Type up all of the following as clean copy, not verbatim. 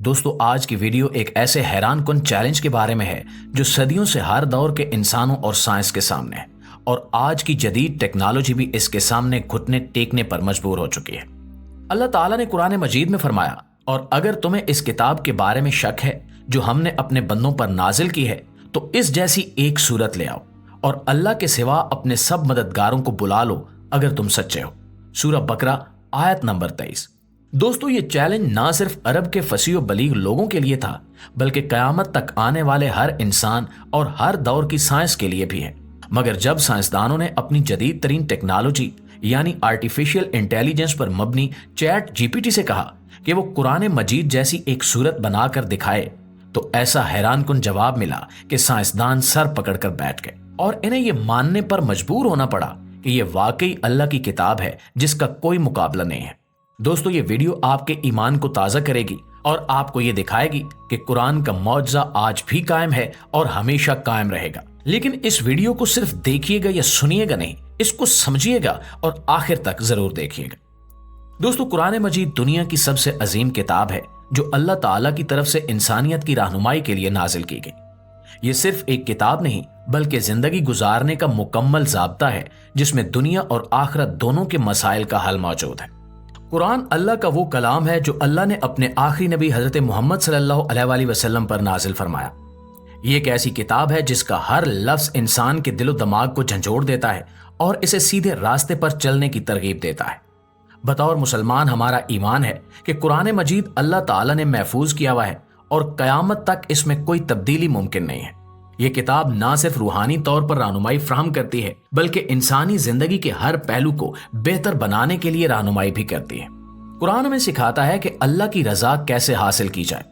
دوستو آج کی ویڈیو ایک ایسے حیران کن چیلنج کے بارے میں ہے جو صدیوں سے ہر دور کے انسانوں اور سائنس کے سامنے ہے، اور آج کی جدید ٹیکنالوجی بھی اس کے سامنے گھٹنے ٹیکنے پر مجبور ہو چکی ہے۔ اللہ تعالیٰ نے قرآن مجید میں فرمایا، اور اگر تمہیں اس کتاب کے بارے میں شک ہے جو ہم نے اپنے بندوں پر نازل کی ہے تو اس جیسی ایک صورت لے آؤ اور اللہ کے سوا اپنے سب مددگاروں کو بلا لو اگر تم سچے ہو۔ سورہ بقرہ آیت نمبر 23۔ دوستو یہ چیلنج نہ صرف عرب کے فصیح و بلیغ لوگوں کے لیے تھا بلکہ قیامت تک آنے والے ہر انسان اور ہر دور کی سائنس کے لیے بھی ہے۔ مگر جب سائنسدانوں نے اپنی جدید ترین ٹیکنالوجی یعنی آرٹیفیشل انٹیلیجنس پر مبنی چیٹ جی پی ٹی سے کہا کہ وہ قرآن مجید جیسی ایک صورت بنا کر دکھائے تو ایسا حیران کن جواب ملا کہ سائنسدان سر پکڑ کر بیٹھ گئے اور انہیں یہ ماننے پر مجبور ہونا پڑا کہ یہ واقعی اللہ کی کتاب ہے جس کا کوئی مقابلہ نہیں ہے۔ دوستو یہ ویڈیو آپ کے ایمان کو تازہ کرے گی اور آپ کو یہ دکھائے گی کہ قرآن کا معجزہ آج بھی قائم ہے اور ہمیشہ قائم رہے گا۔ لیکن اس ویڈیو کو صرف دیکھیے گا یا سنیے گا نہیں، اس کو سمجھیے گا اور آخر تک ضرور دیکھیے گا۔ دوستو قرآن مجید دنیا کی سب سے عظیم کتاب ہے جو اللہ تعالیٰ کی طرف سے انسانیت کی رہنمائی کے لیے نازل کی گئی۔ یہ صرف ایک کتاب نہیں بلکہ زندگی گزارنے کا مکمل ضابطہ ہے جس میں دنیا اور آخرت دونوں کے مسائل کا حل موجود ہے۔ قرآن اللہ کا وہ کلام ہے جو اللہ نے اپنے آخری نبی حضرت محمد صلی اللہ علیہ وآلہ وسلم پر نازل فرمایا۔ یہ ایک ایسی کتاب ہے جس کا ہر لفظ انسان کے دل و دماغ کو جھنجھوڑ دیتا ہے اور اسے سیدھے راستے پر چلنے کی ترغیب دیتا ہے۔ بطور مسلمان ہمارا ایمان ہے کہ قرآن مجید اللہ تعالیٰ نے محفوظ کیا ہوا ہے اور قیامت تک اس میں کوئی تبدیلی ممکن نہیں ہے۔ یہ کتاب نہ صرف روحانی طور پر رہنمائی فراہم کرتی ہے بلکہ انسانی زندگی کے ہر پہلو کو بہتر بنانے کے لیے رہنمائی بھی کرتی ہے۔ قرآن ہمیں سکھاتا ہے کہ اللہ کی رضا کیسے حاصل کی جائے،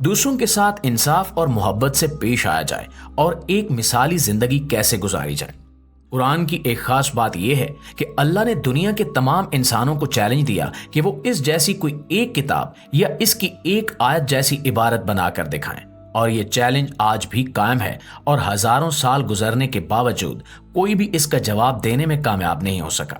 دوسروں کے ساتھ انصاف اور محبت سے پیش آیا جائے اور ایک مثالی زندگی کیسے گزاری جائے۔ قرآن کی ایک خاص بات یہ ہے کہ اللہ نے دنیا کے تمام انسانوں کو چیلنج دیا کہ وہ اس جیسی کوئی ایک کتاب یا اس کی ایک آیت جیسی عبارت بنا کر دکھائیں، اور یہ چیلنج آج بھی قائم ہے اور ہزاروں سال گزرنے کے باوجود کوئی بھی اس کا جواب دینے میں کامیاب نہیں ہو سکا۔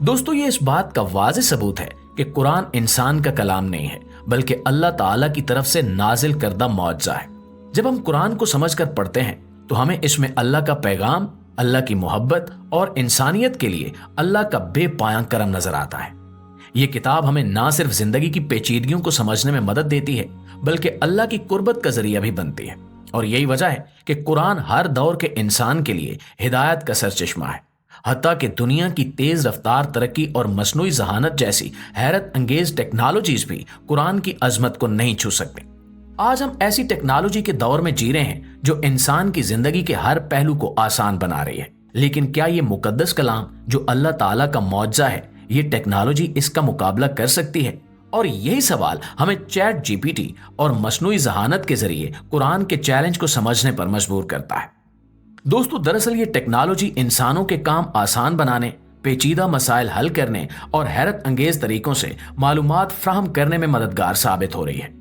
دوستو یہ اس بات کا واضح ثبوت ہے کہ قرآن انسان کا کلام نہیں ہے بلکہ اللہ تعالیٰ کی طرف سے نازل کردہ معجزہ ہے۔ جب ہم قرآن کو سمجھ کر پڑھتے ہیں تو ہمیں اس میں اللہ کا پیغام، اللہ کی محبت اور انسانیت کے لیے اللہ کا بے پایاں کرم نظر آتا ہے۔ یہ کتاب ہمیں نہ صرف زندگی کی پیچیدگیوں کو سمجھنے میں مدد دیتی ہے بلکہ اللہ کی قربت کا ذریعہ بھی بنتی ہے، اور یہی وجہ ہے کہ قرآن ہر دور کے انسان کے لیے ہدایت کا سرچشمہ ہے، حتیٰ کہ دنیا کی تیز رفتار ترقی اور مصنوعی ذہانت جیسی حیرت انگیز ٹیکنالوجیز بھی قرآن کی عظمت کو نہیں چھو سکتے۔ آج ہم ایسی ٹیکنالوجی کے دور میں جی رہے ہیں جو انسان کی زندگی کے ہر پہلو کو آسان بنا رہی ہے، لیکن کیا یہ مقدس کلام جو اللہ تعالیٰ کا معجزہ ہے، یہ ٹیکنالوجی اس کا مقابلہ کر سکتی ہے؟ اور یہی سوال ہمیں چیٹ جی پی ٹی اور مصنوعی ذہانت کے ذریعے قرآن کے چیلنج کو سمجھنے پر مجبور کرتا ہے۔ دوستو دراصل یہ ٹیکنالوجی انسانوں کے کام آسان بنانے، پیچیدہ مسائل حل کرنے اور حیرت انگیز طریقوں سے معلومات فراہم کرنے میں مددگار ثابت ہو رہی ہے۔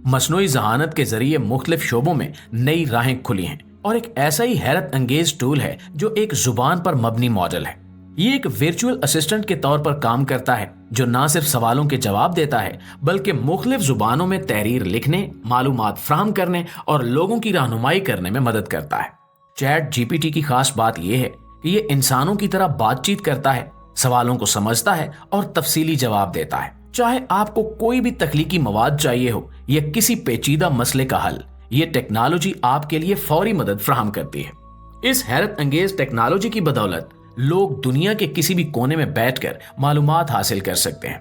مصنوعی ذہانت کے ذریعے مختلف شعبوں میں نئی راہیں کھلی ہیں، اور ایک ایسا ہی حیرت انگیز ٹول ہے جو ایک زبان پر مبنی ماڈل ہے۔ یہ ایک ورچوئل اسسٹنٹ کے طور پر کام کرتا ہے جو نہ صرف سوالوں کے جواب دیتا ہے بلکہ مختلف زبانوں میں تحریر لکھنے، معلومات فراہم کرنے اور لوگوں کی رہنمائی کرنے میں مدد کرتا ہے۔ چیٹ جی پی ٹی کی خاص بات یہ ہے کہ یہ انسانوں کی طرح بات چیت کرتا ہے، سوالوں کو سمجھتا ہے اور تفصیلی جواب دیتا ہے۔ چاہے آپ کو کوئی بھی تخلیقی مواد چاہیے ہو یا کسی پیچیدہ مسئلے کا حل، یہ ٹیکنالوجی آپ کے لیے فوری مدد فراہم کرتی ہے۔ اس حیرت انگیز ٹیکنالوجی کی بدولت لوگ دنیا کے کسی بھی کونے میں بیٹھ کر معلومات حاصل کر سکتے ہیں۔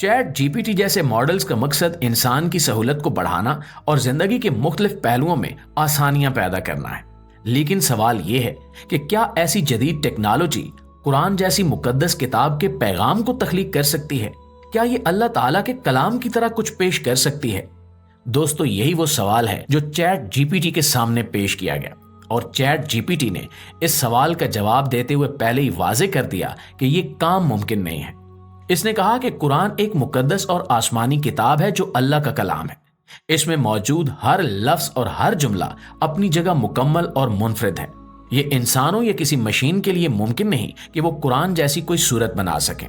چیٹ جی پی ٹی جیسے ماڈلز کا مقصد انسان کی سہولت کو بڑھانا اور زندگی کے مختلف پہلوؤں میں آسانیاں پیدا کرنا ہے، لیکن سوال یہ ہے کہ کیا ایسی جدید ٹیکنالوجی قرآن جیسی مقدس کتاب کے پیغام کو تخلیق کر سکتی ہے؟ کیا یہ اللہ تعالیٰ کے کلام کی طرح کچھ پیش کر سکتی ہے؟ دوستو یہی وہ سوال ہے جو چیٹ جی پی ٹی کے سامنے پیش کیا گیا، اور چیٹ جی پی ٹی نے اس سوال کا جواب دیتے ہوئے پہلے ہی واضح کر دیا کہ یہ کام ممکن نہیں ہے۔ اس نے کہا کہ قرآن ایک مقدس اور آسمانی کتاب ہے جو اللہ کا کلام ہے۔ اس میں موجود ہر لفظ اور ہر جملہ اپنی جگہ مکمل اور منفرد ہے۔ یہ انسانوں یا کسی مشین کے لیے ممکن نہیں کہ وہ قرآن جیسی کوئی صورت بنا سکیں۔